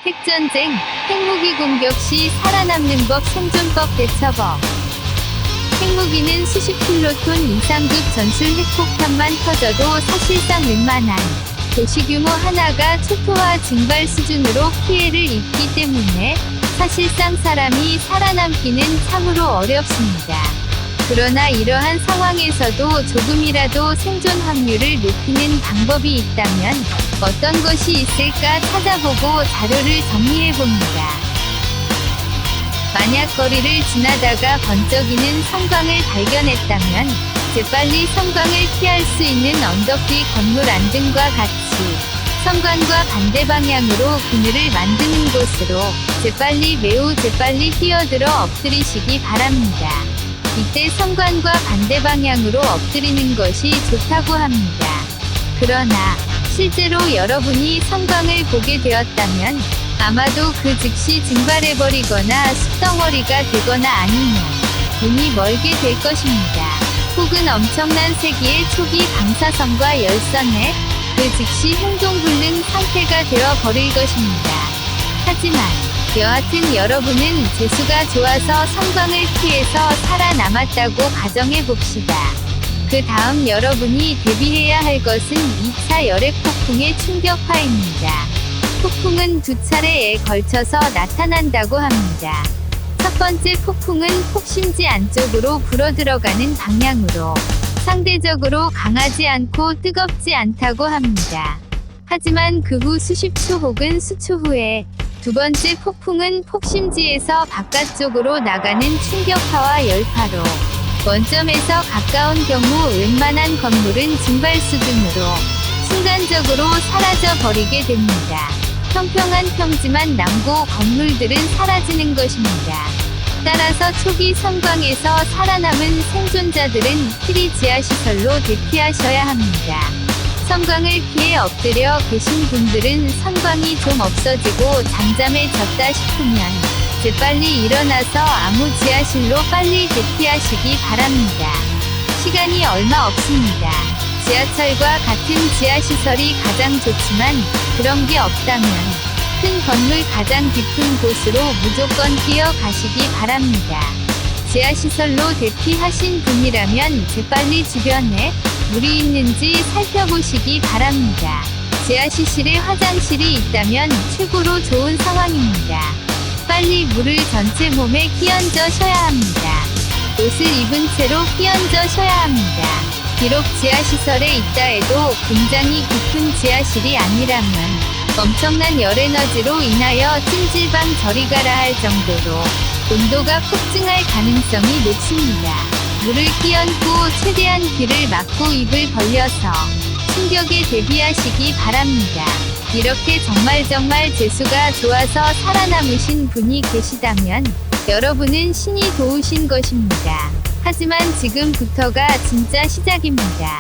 핵전쟁, 핵무기 공격 시 살아남는 법 생존법 대처법. 핵무기는 수십 킬로톤 이상급 전술 핵폭탄만 터져도 사실상 웬만한 도시규모 하나가 초토화 증발 수준으로 피해를 입기 때문에 사실상 사람이 살아남기는 참으로 어렵습니다. 그러나 이러한 상황에서도 조금이라도 생존 확률을 높이는 방법이 있다면 어떤 것이 있을까 찾아보고 자료를 정리해봅니다. 만약 거리를 지나다가 번쩍이는 성광을 발견했다면 재빨리 성광을 피할 수 있는 언덕 뒤 건물 안등과 같이 성광과 반대 방향으로 그늘을 만드는 곳으로 매우 재빨리 뛰어들어 엎드리시기 바랍니다. 이때 성광과 반대 방향으로 엎드리는 것이 좋다고 합니다. 그러나 실제로 여러분이 성광을 보게 되었다면 아마도 그 즉시 증발해버리거나 숲덩어리가 되거나 아니면 눈이 멀게 될 것입니다. 혹은 엄청난 세기의 초기 방사선과 열선에 그 즉시 행동불능 상태가 되어 버릴 것입니다. 하지만 여하튼 여러분은 재수가 좋아서 성광을 피해서 살아남았다고 가정해봅시다. 그 다음 여러분이 대비해야 할 것은 2차 열핵폭풍의 충격파입니다. 폭풍은 두 차례에 걸쳐서 나타난다고 합니다. 첫 번째 폭풍은 폭심지 안쪽으로 불어들어가는 방향으로 상대적으로 강하지 않고 뜨겁지 않다고 합니다. 하지만 그 후 수십 초 혹은 수초 후에 두 번째 폭풍은 폭심지에서 바깥쪽으로 나가는 충격파와 열파로 원점에서 가까운 경우 웬만한 건물은 증발 수준으로 순간적으로 사라져 버리게 됩니다. 평평한 평지만 남고 건물들은 사라지는 것입니다. 따라서 초기 성광에서 살아남은 생존자들은 필히 지하시설로 대피하셔야 합니다. 성광을 피해 엎드려 계신 분들은 성광이 좀 없어지고 잠잠해졌다 싶으면 재빨리 일어나서 아무 지하실로 빨리 대피하시기 바랍니다. 시간이 얼마 없습니다. 지하철과 같은 지하시설이 가장 좋지만 그런 게 없다면 큰 건물 가장 깊은 곳으로 무조건 뛰어가시기 바랍니다. 지하시설로 대피하신 분이라면 재빨리 주변에 물이 있는지 살펴보시기 바랍니다. 지하시설에 화장실이 있다면 최고로 좋은 상황입니다. 빨리 물을 전체 몸에 끼얹어 쉬어야 합니다. 옷을 입은 채로 끼얹어 쉬어야 합니다. 비록 지하시설에 있다 해도 굉장히 깊은 지하실이 아니라면 엄청난 열에너지로 인하여 찜질방 저리 가라 할 정도로 온도가 폭증할 가능성이 높습니다. 물을 끼얹고 최대한 귀를 막고 입을 벌려서 충격에 대비하시기 바랍니다. 이렇게 정말 재수가 좋아서 살아남으신 분이 계시다면 여러분은 신이 도우신 것입니다. 하지만 지금부터가 진짜 시작입니다.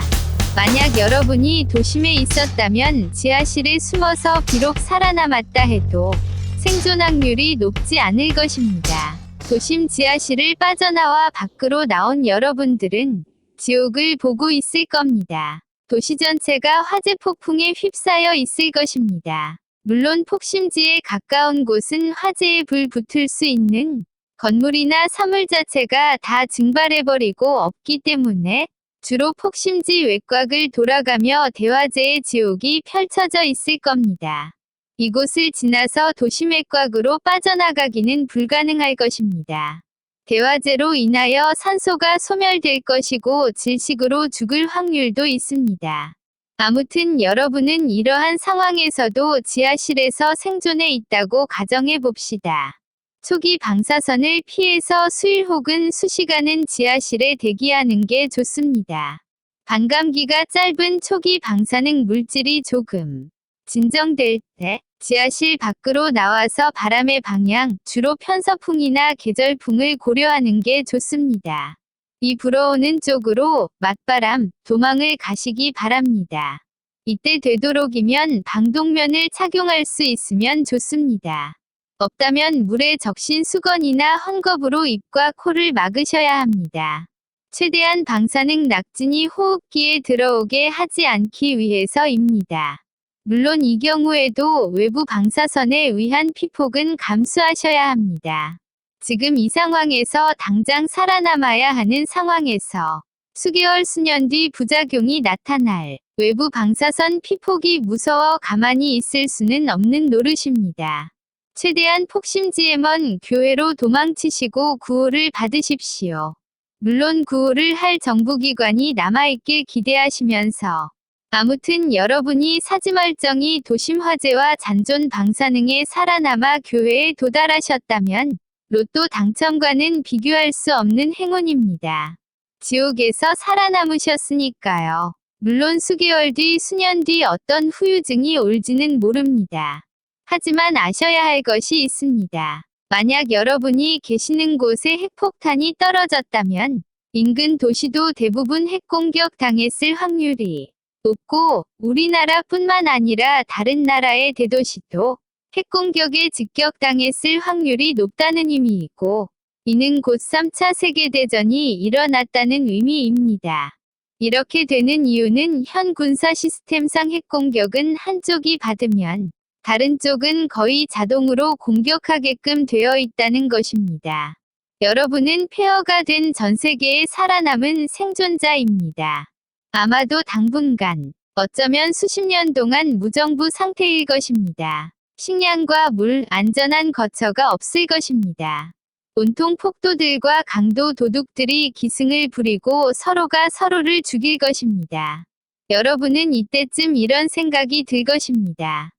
만약 여러분이 도심에 있었다면 지하실에 숨어서 비록 살아남았다 해도 생존 확률이 높지 않을 것입니다. 도심 지하실을 빠져나와 밖으로 나온 여러분들은 지옥을 보고 있을 겁니다. 도시 전체가 화재 폭풍에 휩싸여 있을 것입니다. 물론 폭심지에 가까운 곳은 화재에 불 붙을 수 있는 건물이나 사물 자체가 다 증발해버리고 없기 때문에 주로 폭심지 외곽을 돌아가며 대화재의 지옥이 펼쳐져 있을 겁니다. 이곳을 지나서 도심 외곽으로 빠져나가기는 불가능할 것입니다. 대화재로 인하여 산소가 소멸될 것이고 질식으로 죽을 확률도 있습니다. 아무튼 여러분은 이러한 상황에서도 지하실에서 생존해 있다고 가정해 봅시다. 초기 방사선을 피해서 수일 혹은 수시간은 지하실에 대기하는 게 좋습니다. 반감기가 짧은 초기 방사능 물질이 조금 진정될 때 지하실 밖으로 나와서 바람의 방향, 주로 편서풍이나 계절풍을 고려하는 게 좋습니다. 이 불어오는 쪽으로 맞바람, 도망을 가시기 바랍니다. 이때 되도록이면 방독면을 착용할 수 있으면 좋습니다. 없다면 물에 적신 수건이나 헝겊으로 입과 코를 막으셔야 합니다. 최대한 방사능 낙진이 호흡기에 들어오게 하지 않기 위해서입니다. 물론 이 경우에도 외부 방사선에 의한 피폭은 감수하셔야 합니다. 지금 이 상황에서 당장 살아남아야 하는 상황에서 수개월 수년 뒤 부작용이 나타날 외부 방사선 피폭이 무서워 가만히 있을 수는 없는 노릇입니다. 최대한 폭심지에 먼 교회로 도망치시고 구호를 받으십시오. 물론 구호를 할 정부기관이 남아있길 기대하시면서 아무튼 여러분이 사지멀쩡히 도심 화재와 잔존 방사능에 살아남아 교회에 도달하셨다면 로또 당첨과는 비교할 수 없는 행운입니다. 지옥에서 살아남으셨으니까요. 물론 수개월 뒤, 수년 뒤 어떤 후유증이 올지는 모릅니다. 하지만 아셔야 할 것이 있습니다. 만약 여러분이 계시는 곳에 핵폭탄이 떨어졌다면 인근 도시도 대부분 핵공격 당했을 확률이 높고 우리나라뿐만 아니라 다른 나라의 대도시도 핵공격에 직격당했을 확률이 높다는 의미이고 이는 곧 3차 세계대전이 일어났다는 의미입니다. 이렇게 되는 이유는 현 군사 시스템상 핵공격은 한쪽이 받으면 다른 쪽은 거의 자동으로 공격하게끔 되어 있다는 것입니다. 여러분은 폐허가 된 전 세계의 살아남은 생존자입니다. 아마도 당분간, 어쩌면 수십 년 동안 무정부 상태일 것입니다. 식량과 물, 안전한 거처가 없을 것입니다. 온통 폭도들과 강도 도둑들이 기승을 부리고 서로가 서로를 죽일 것입니다. 여러분은 이때쯤 이런 생각이 들 것입니다.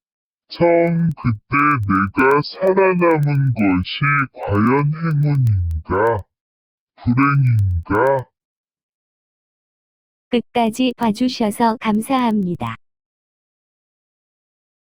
참, 그때 내가 살아남은 것이 과연 행운인가? 불행인가? 끝까지 봐주셔서 감사합니다.